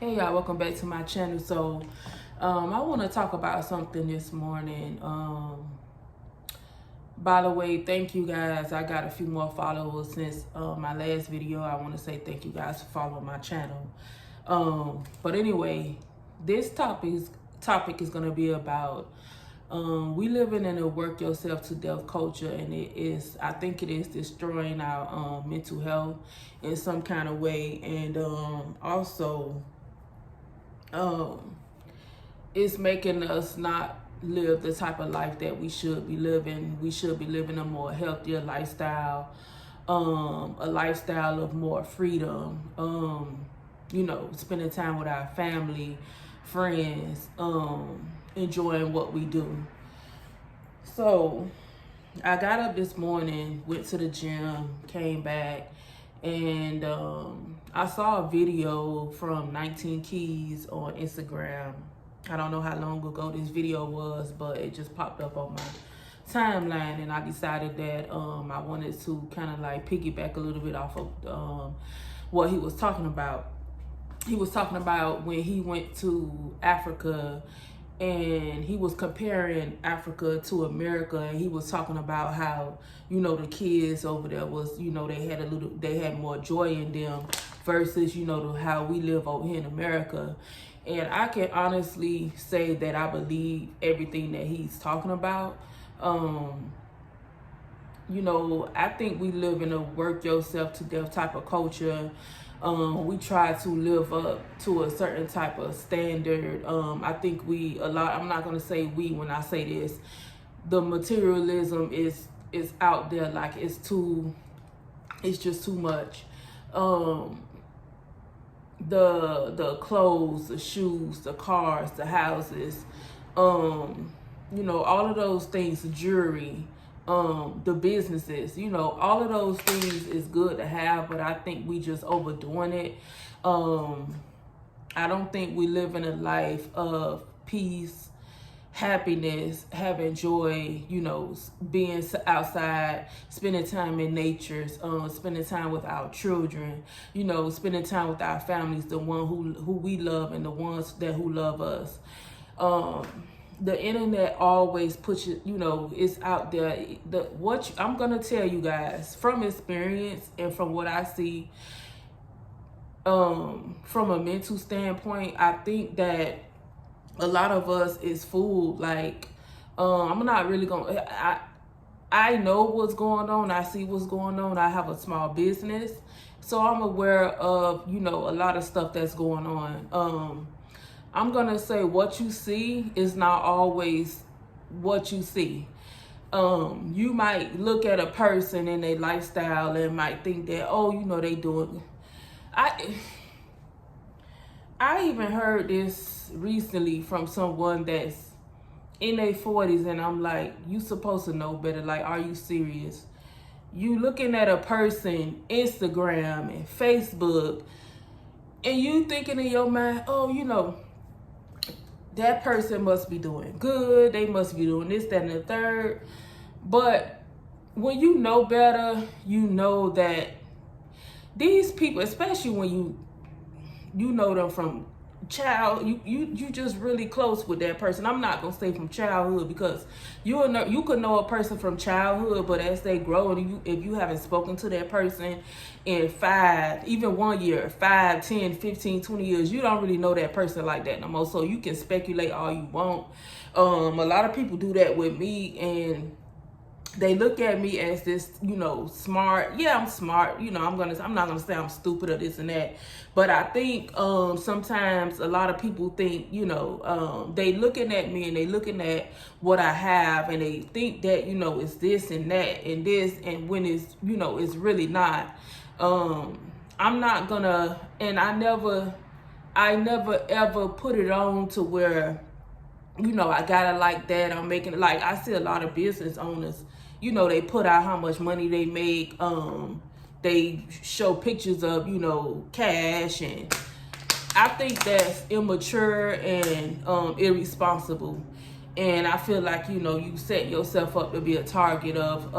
Hey y'all, welcome back to my channel. I want to talk about something this morning. By the way, thank you guys. I got a few more followers since my last video. I want to say thank you guys for following my channel. But anyway, this topic is going to be about we living in a work yourself to death culture, and I think it is destroying our mental health in some kind of way, and also it's making us not live the type of life that we should be living. We should be living a more healthier lifestyle, a lifestyle of more freedom, spending time with our family, friends, enjoying what we do. So I got up this morning, went to the gym, came back, and I saw a video from 19 Keys on Instagram. I don't know how long ago this video was, but it just popped up on my timeline, and I decided that I wanted to kind of like piggyback a little bit off of what he was talking about. He was talking about when he went to Africa, and he was comparing Africa to America, and he was talking about how, the kids over there was, they had more joy in them versus, how we live over here in America. And I can honestly say that I believe everything that he's talking about. I think we live in a work yourself to death type of culture. We try to live up to a certain type of standard. I think I'm not going to say we when I say this. The materialism is out there, like it's just too much. The clothes, the shoes, the cars, the houses, all of those things, the jewelry, the businesses, all of those things is good to have, but I think we just overdoing it. I don't think we live in a life of peace, happiness, having joy, being outside, spending time in nature, spending time with our children, spending time with our families, the one who we love and the ones who love us. The internet always puts you, it's out there. I'm gonna tell you guys from experience and from what I see, from a mental standpoint, I think that a lot of us is fooled. Like, I'm not really gonna. I know what's going on. I see what's going on. I have a small business, so I'm aware of a lot of stuff that's going on. I'm gonna say what you see is not always what you see. You might look at a person and their lifestyle and might think that, they doing. I even heard this recently from someone that's in their 40s, and I'm like, you supposed to know better. Like, are you serious? You looking at a person, Instagram and Facebook, and you thinking in your mind, that person must be doing good. They must be doing this, that, and the third. But when you know better, you know that these people, especially when you know them from you just really close with that person. I'm not gonna say from childhood, because you could know a person from childhood, but as they grow, and if you haven't spoken to that person in 1 year, 5, 10, 15, 20 years, you don't really know that person like that no more. So you can speculate all you want. A lot of people do that with me, and they look at me as this, smart. Yeah, I'm smart. I'm not gonna say I'm stupid or this and that, but I think sometimes a lot of people think, they looking at me and they looking at what I have, and they think that it's this and that and this, and when it's it's really not. I'm not gonna, and I never ever put it on to where I gotta like that. I'm making it like, I see a lot of business owners, they put out how much money they make. They show pictures of, cash, and I think that's immature and irresponsible. And I feel like, you set yourself up to be a target of,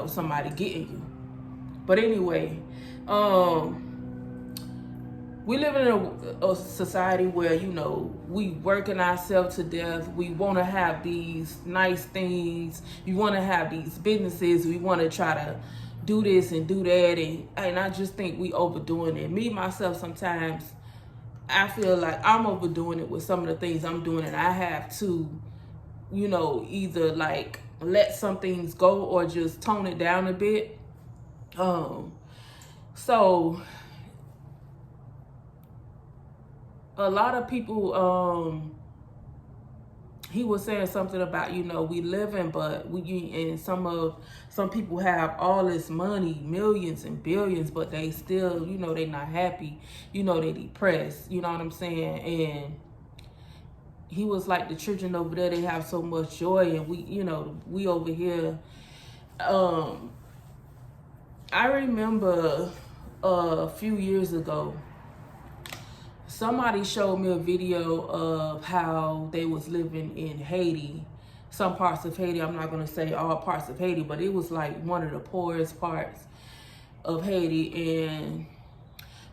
somebody getting you. But anyway, we live in a society where, you know, we working ourselves to death. We want to have these nice things. We want to have these businesses. We want to try to do this and do that. And I just think we overdoing it. Me, myself, sometimes I feel like I'm overdoing it with some of the things I'm doing. And I have to, you know, either like let some things go or just tone it down a bit. So a lot of people, he was saying something about, you know, we living, but and some people have all this money, millions and billions, but they still, you know, they not happy, you know, they depressed, you know what I'm saying? And he was like, the children over there, they have so much joy, and we, you know, we over here. I remember a few years ago, somebody showed me a video of how they was living in Haiti, some parts of Haiti. I'm not going to say all parts of Haiti, but it was like one of the poorest parts of Haiti. And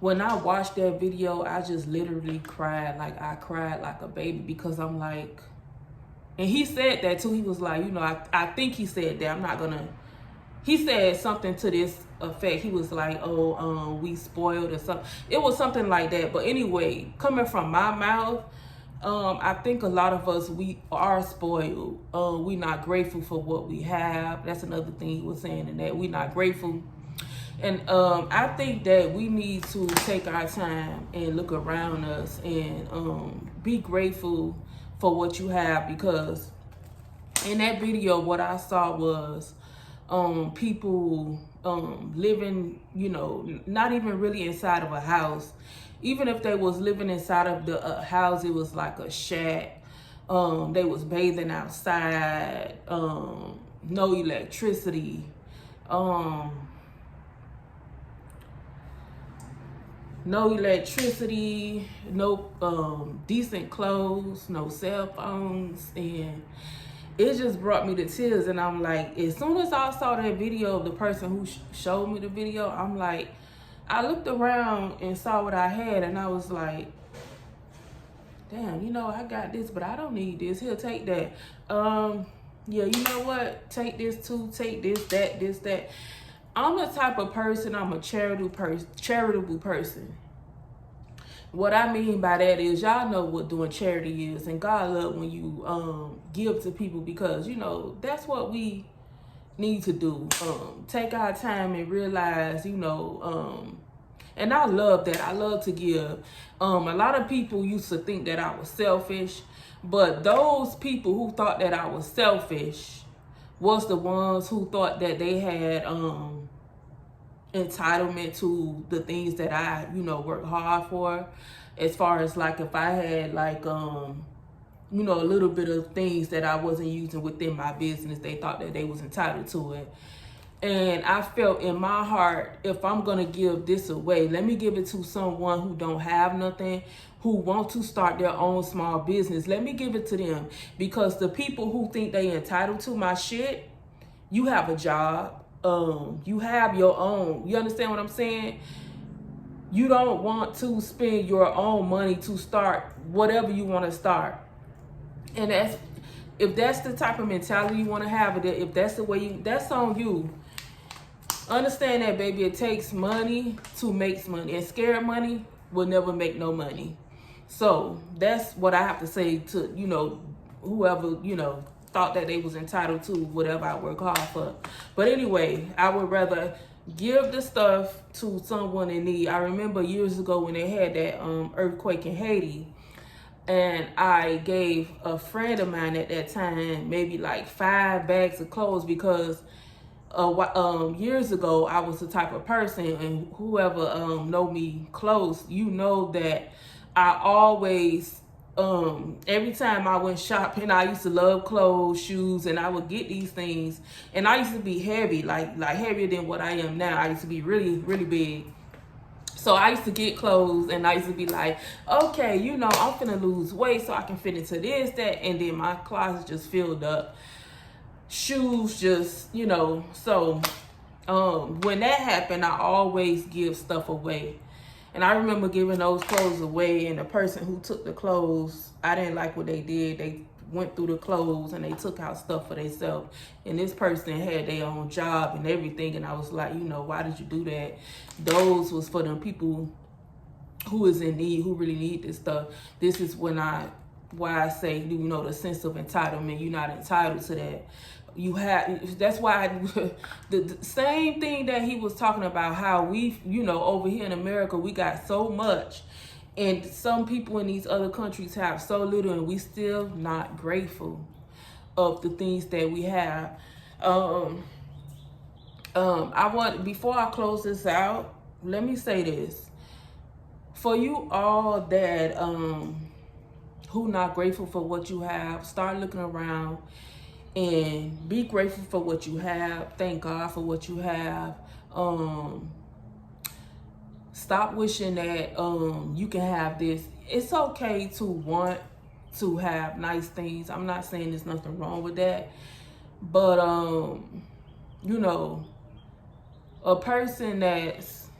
when I watched that video, I just literally cried. Like, I cried like a baby, because I'm like, and he said that too. He was like, you know, I think he said that. I'm not going to, he said something to this effect. He was like, oh, we spoiled or something. It was something like that. But anyway, coming from my mouth, I think a lot of us, we are spoiled. We not grateful for what we have. That's another thing he was saying, in that we not grateful. And I think that we need to take our time and look around us and be grateful for what you have. Because in that video, what I saw was people living, you know, not even really inside of a house. Even if they was living inside of the house, it was like a shack. They was bathing outside. No electricity. No electricity. No decent clothes. No cell phones. And it just brought me to tears. And I'm like, as soon as I saw that video of the person who showed me the video, I'm like, I looked around and saw what I had, and I was like, damn, you know, I got this, but I don't need this. Here, take that. Yeah, you know what? Take this too. Take this, that. I'm the type of person, I'm a charitable person. What I mean by that is, y'all know what doing charity is, and God love when you give to people, because, you know, that's what we need to do. Take our time and realize, you know, and I love that. I love to give. A lot of people used to think that I was selfish, but those people who thought that I was selfish was the ones who thought that they had entitlement to the things that I, you know, work hard for. As far as like, if I had like you know, a little bit of things that I wasn't using within my business, they thought that they was entitled to it. And I felt in my heart, if I'm gonna give this away, let me give it to someone who don't have nothing, who want to start their own small business. Let me give it to them. Because the people who think they entitled to my shit, you have a job. You have your own. You understand what I'm saying? You don't want to spend your own money to start whatever you want to start. And if that's the type of mentality you want to have, if that's the way that's on you. Understand that, baby, it takes money to make money, and scared money will never make no money. So that's what I have to say to, you know, whoever, you know, thought that they was entitled to whatever I work hard for. But anyway, I would rather give the stuff to someone in need. I remember years ago when they had that earthquake in Haiti, and I gave a friend of mine at that time maybe like 5 bags of clothes, because years ago I was the type of person, and whoever know me close, you know that I always every time I went shopping, I used to love clothes, shoes, and I would get these things. And I used to be heavy, like heavier than what I am now. I used to be really, really big. So I used to get clothes, and I used to be like, okay, you know, I'm finna lose weight so I can fit into this, that, and then my closet just filled up. Shoes just, you know. So when that happened, I always give stuff away. And I remember giving those clothes away, and the person who took the clothes, I didn't like what they did. They went through the clothes and they took out stuff for themselves. And this person had their own job and everything. And I was like, you know, why did you do that? Those was for them people who is in need, who really need this stuff. This is why I say, you know, the sense of entitlement. You're not entitled to that. You have, that's why the same thing that he was talking about, how we, you know, over here in America, we got so much, and some people in these other countries have so little, and we still not grateful of the things that we have. I want, before I close this out, let me say this. For you all that who not grateful for what you have, start looking around and be grateful for what you have. Thank God for what you have. Stop wishing that you can have this. It's okay to want to have nice things. I'm not saying there's nothing wrong with that. But, you know, a person that's,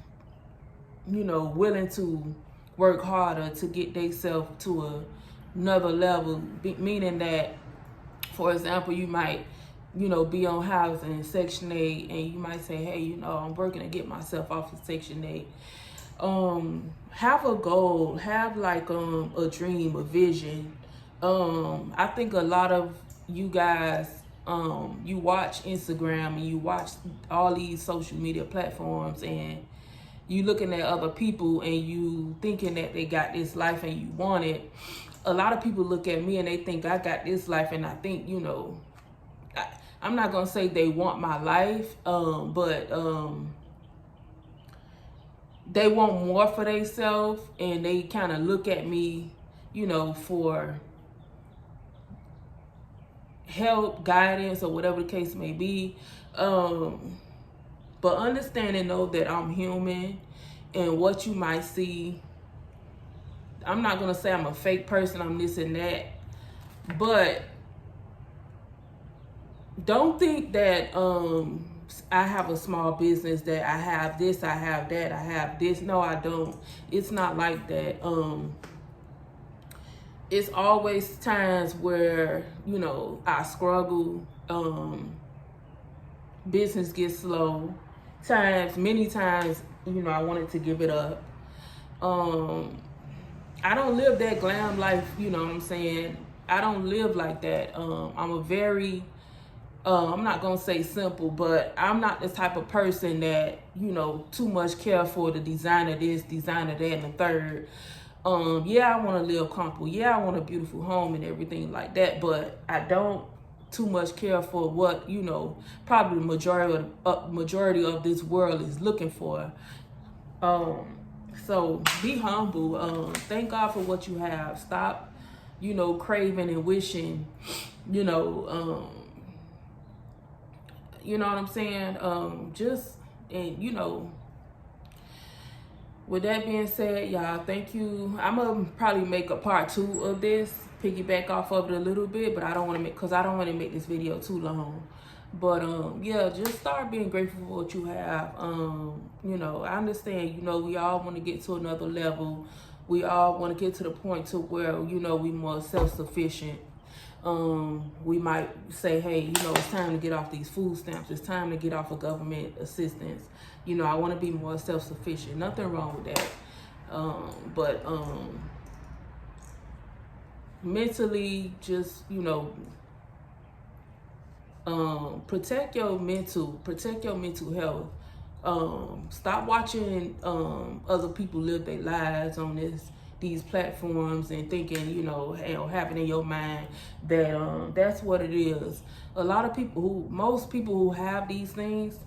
you know, willing to work harder to get themselves to another level, meaning that, for example, you might, you know, be on housing, Section 8, and you might say, hey, you know, I'm working to get myself off of Section 8. Have a goal, have like a dream, a vision. I think a lot of you guys, you watch Instagram and you watch all these social media platforms, and you looking at other people and you thinking that they got this life and you want it. A lot of people look at me and they think I got this life, and I think, you know, I'm not gonna say they want my life, but they want more for themselves, and they kind of look at me, you know, for help, guidance, or whatever the case may be. But understand and know that I'm human, and what you might see, I'm not gonna say I'm a fake person, I'm this and that, but don't think that I have a small business, that I have this, I have that, I have this. No, I don't. It's not like that. It's always times where, you know, I struggle, business gets slow, many times, you know, I wanted to give it up. I don't live that glam life, you know what I'm saying? I don't live like that. I'm a very, I'm not gonna say simple, but I'm not the type of person that, you know, too much care for the designer this, designer that, and the third. Yeah, I want to live comfortable. Yeah, I want a beautiful home and everything like that, but I don't too much care for what, you know, probably the majority of this world is looking for. So be humble. Thank God for what you have. Stop, you know, craving and wishing, you know what I'm saying? And you know, with that being said, y'all, thank you. I'm gonna probably make a part 2 of this, piggyback off of it a little bit, but I don't want to make this video too long. But yeah, just start being grateful for what you have. You know, I understand, you know, we all want to get to another level. We all want to get to the point to where, you know, we more self-sufficient. We might say, hey, you know, it's time to get off these food stamps. It's time to get off of government assistance. You know, I want to be more self-sufficient. Nothing wrong with that. But mentally, just, you know, protect your mental health. Stop watching other people live their lives on these platforms and thinking, you know, having in your mind that that's what it is. A lot of people most people who have these things,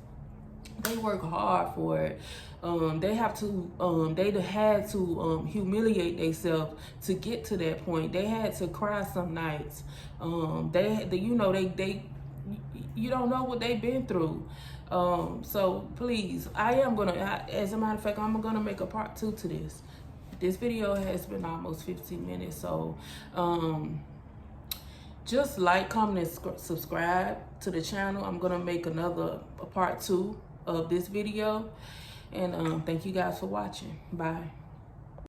they work hard for it. They had to humiliate themselves to get to that point. They had to cry some nights. You don't know what they've been through. So please, as a matter of fact, I'm gonna make a part 2 to this. This video has been almost 15 minutes, so just like, comment, and subscribe to the channel. I'm gonna make a part 2 of this video. And thank you guys for watching. Bye.